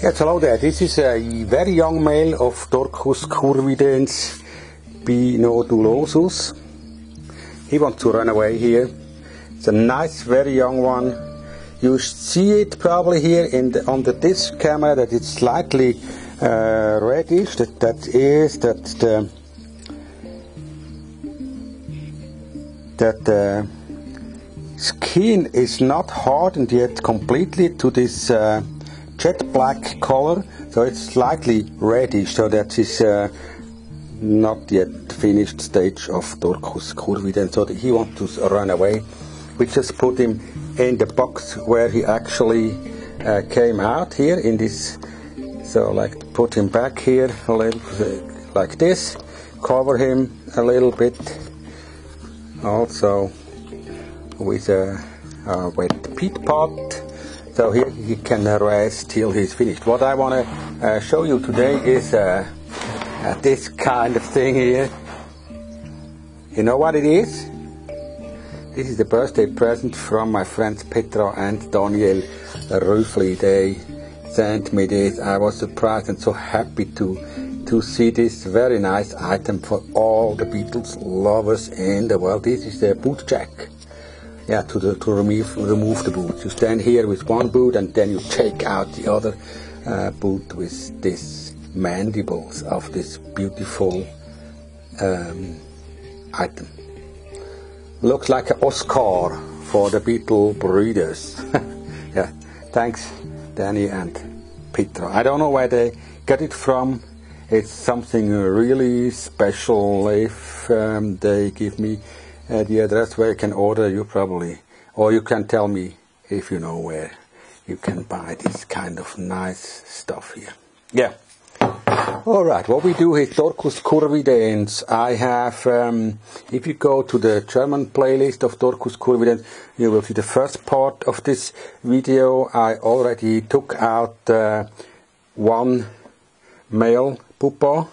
Yes, hello there. This is a very young male of Dorcus curvidens binodulosus. He wants to run away here. It's a nice, very young one. You see it probably here under this camera that it's slightly reddish. That the skin is not hardened yet completely to this jet black color, so it's slightly reddish, so that is not yet finished stage of Dorcus curvidens. So he wants to run away. We just put him in the box where he actually came out here in this. So like put him back here a little like this, cover him a little bit also with a wet peat pot. So here he can rest till he's finished. What I want to show you today is this kind of thing here. You know what it is? This is the birthday present from my friends Petra and Daniel Rüffli. They sent me this. I was surprised and so happy to see this very nice item for all the beetles lovers in the world. This is the boot jack. Yeah, to remove the boot. You stand here with one boot and then you take out the other boot with these mandibles of this beautiful item. Looks like an Oscar for the beetle breeders. Yeah, thanks Danny and Petra. I don't know where they got it from. It's something really special. If they give me the address where you can order, you probably, or you can tell me if you know where you can buy this kind of nice stuff here. Yeah. Alright, what we do is Dorcus curvidens. I have, if you go to the German playlist of Dorcus curvidens, you will see the first part of this video. I already took out one male pupa,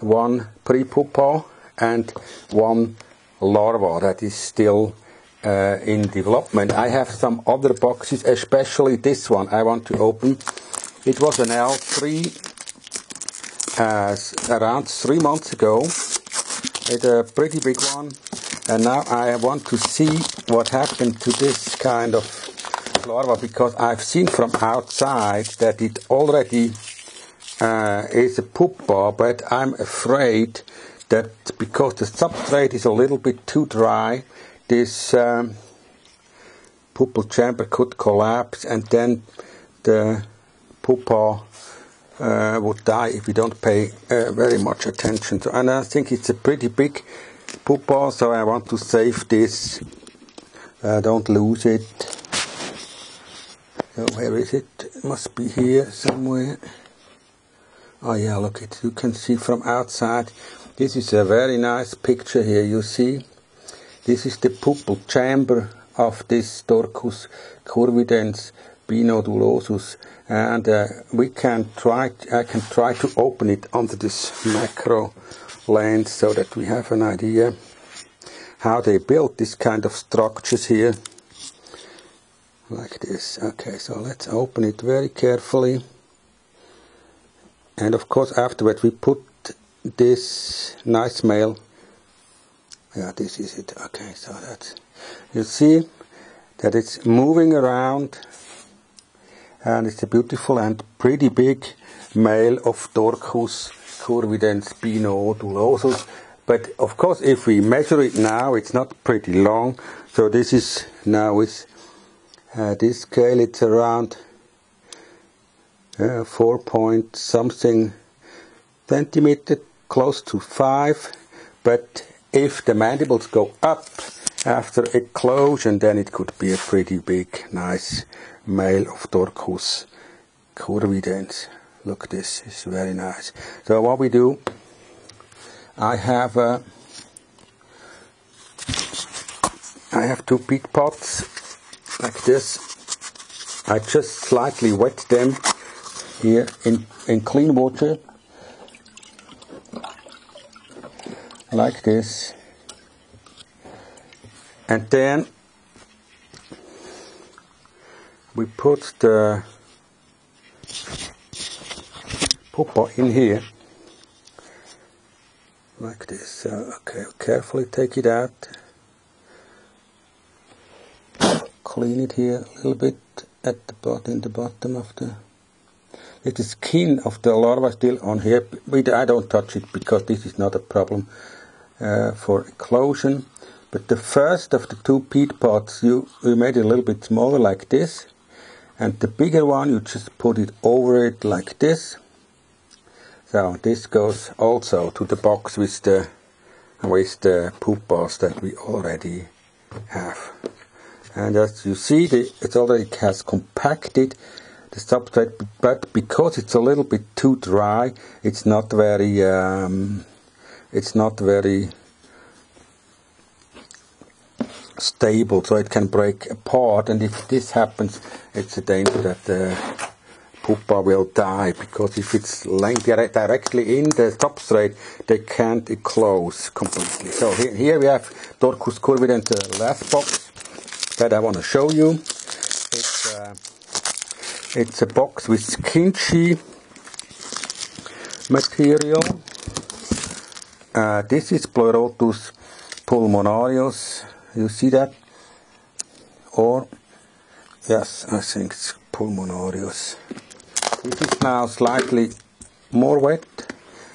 one pre-pupa, and one larva that is still in development. I have some other boxes, especially this one I want to open. It was an L3 around 3 months ago. It's a pretty big one, and now I want to see what happened to this kind of larva, because I've seen from outside that it already is a pupa, but I'm afraid that because the substrate is a little bit too dry, this pupal chamber could collapse and then the pupa would die if we don't pay very much attention. So, and I think it's a pretty big pupa, so I want to save this. Don't lose it. So where is it? It must be here somewhere. Oh yeah, look it. You can see from outside. This is a very nice picture here, you see. This is the pupal chamber of this Dorcus curvidens binodulosus, and I can try to open it under this macro lens so that we have an idea how they built this kind of structures here. Like this. Okay, so let's open it very carefully. And of course afterwards we put this nice male. Yeah, this is it. Okay, so that's, you see that it's moving around, and it's a beautiful and pretty big male of Dorcus curvidens binodulosus. But of course if we measure it now, it's not pretty long. So this is now with this scale, it's around 4 point something centimeter, close to 5, but if the mandibles go up after eclosion, then it could be a pretty big, nice male of Dorcus curvidens. Look, this is very nice. So what we do, I have 2 peat pots like this. I just slightly wet them here in clean water, like this, and then we put the pupa in here. Like this. Okay, carefully take it out. Clean it here a little bit at the bottom, in the bottom of the... If the skin of the larva still on here, I don't touch it because this is not a problem for eclosion. But the first of the two peat pods, you made it a little bit smaller like this. And the bigger one, you just put it over it like this. So this goes also to the box with the pupas that we already have. And as you see, it already has compacted the substrate, but because it's a little bit too dry, it's not very stable, so it can break apart. And if this happens, it's a danger that the pupa will die, because if it's laying directly in the substrate, they can't close completely. So here we have Dorcus curvidens, the last box that I want to show you. It's a box with kinchy material. This is Pleurotus pulmonarius. You see that? Or, yes, I think it's pulmonarius. This is now slightly more wet,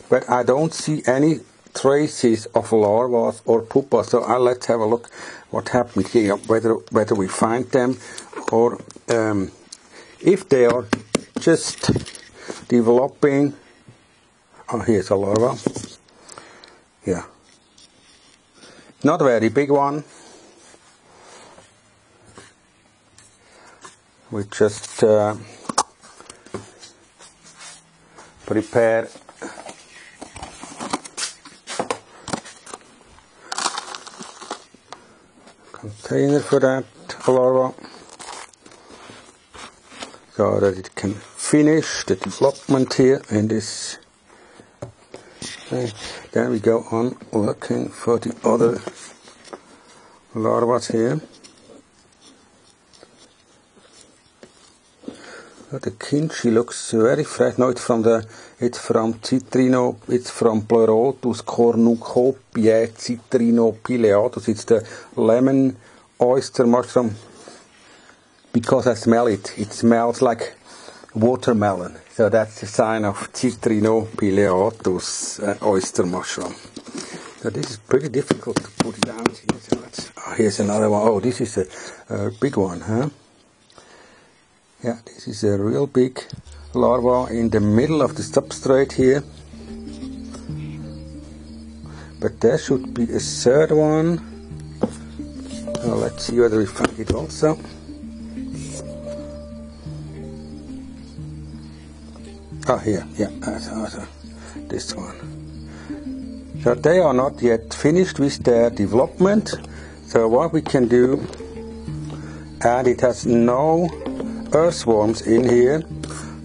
but I don't see any traces of larvas or pupas. So let's have a look what happened here, whether we find them, or if they are just developing. Oh, here's a larva. Yeah, not a very big one. We just prepare container for that larva so that it can finish the development here in this. Then we go on looking for the other larvas here. The kinchy looks very fresh. No, it's from Pleurotus cornucopiae citrinopileatus. It's the lemon oyster mushroom. Because I smell it, it smells like watermelon. So that's a sign of citrinopileatus oyster mushroom. So this is pretty difficult to put it out here. So here's another one. Oh, this is a big one, huh? Yeah, this is a real big larva in the middle of the substrate here. But there should be a third one. Let's see whether we find it also. Oh, here, yeah, this one. So they are not yet finished with their development. So what we can do, and it has no earthworms in here,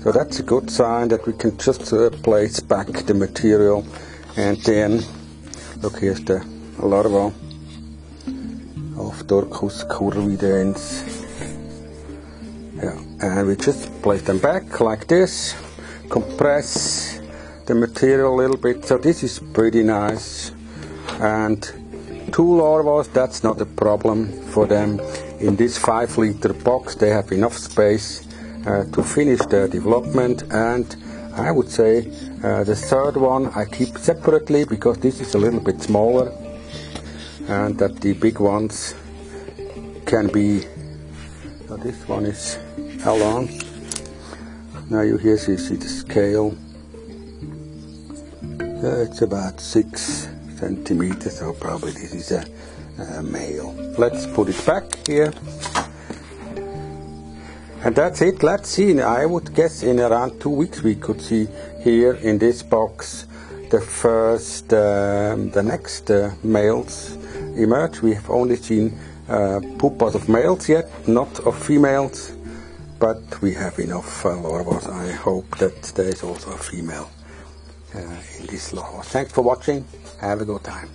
so that's a good sign that we can just place back the material. And then, look, here's the larva of Dorcus curvidens. Yeah, and we just place them back like this, compress the material a little bit. So this is pretty nice. And 2 larvas, that's not a problem for them. In this 5-liter box, they have enough space to finish their development. And I would say the third one I keep separately, because this is a little bit smaller, and that the big ones can be. So this one is how long? Now you here see the scale. It's about 6 centimeters, so probably this is a male. Let's put it back here. And that's it. Let's see. I would guess in around 2 weeks we could see here in this box the first, the next males emerge. We have only seen pupas of males yet, not of females. But we have enough larvas. I hope that there is also a female in this larva. Thanks for watching. Have a good time.